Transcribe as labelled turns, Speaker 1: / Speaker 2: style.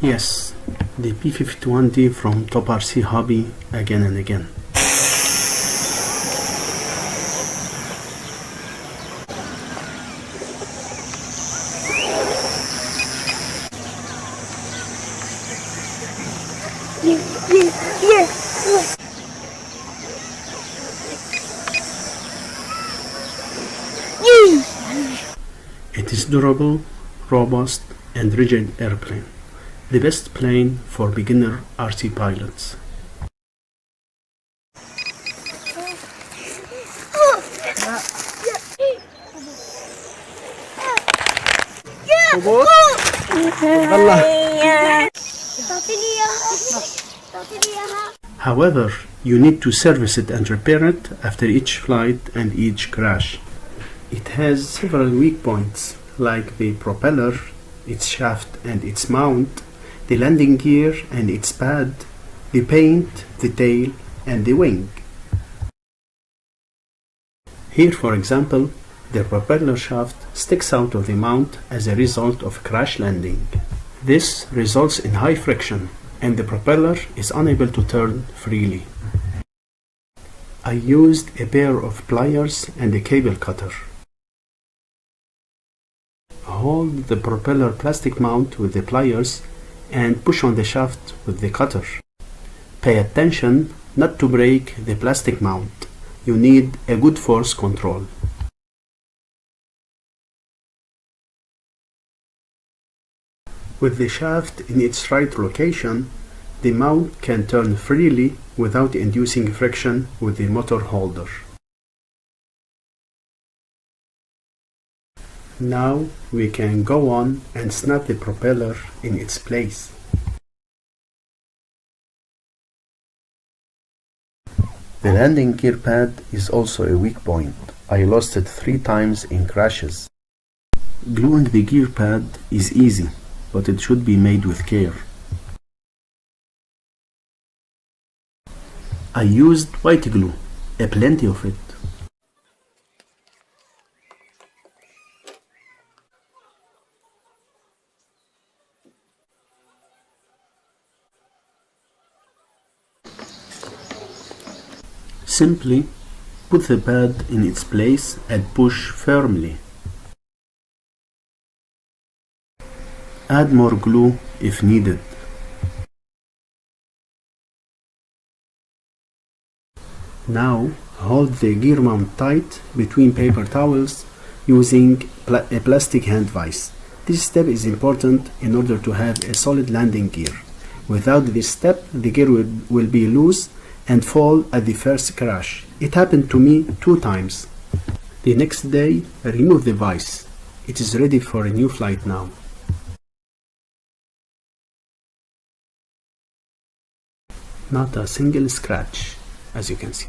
Speaker 1: Yes, the P51D from Top RC Hobby again and again. It is durable, robust, and rigid airplane. The best plane for beginner RC pilots. However, you need to service it and repair it after each flight and each crash. It has several weak points, like the propeller, its shaft and its mount, the landing gear and its pad, the paint, the tail, and the wing. Here, for example, the propeller shaft sticks out of the mount as a result of crash landing. This results in high friction, and the propeller is unable to turn freely. I used a pair of pliers and a cable cutter. Hold the propeller plastic mount with the pliers and push on the shaft with the cutter. Pay attention not to break the plastic mount. You need a good force control. With the shaft in its right location, the mount can turn freely without inducing friction with the motor holder. Now we can go on and snap the propeller in its place. The landing gear pad is also a weak point. I lost it 3 times in crashes. Gluing the gear pad is easy, but it should be made with care. I used white glue, plenty of it. Simply put the pad in its place and push firmly. Add more glue if needed. Now hold the gear mount tight between paper towels using a plastic hand vise. This step is important in order to have a solid landing gear. Without this step, the gear will be loose and fall at the first crash. It happened to me 2 times. The next day, remove the vise. It is ready for a new flight now. Not a single scratch, as you can see.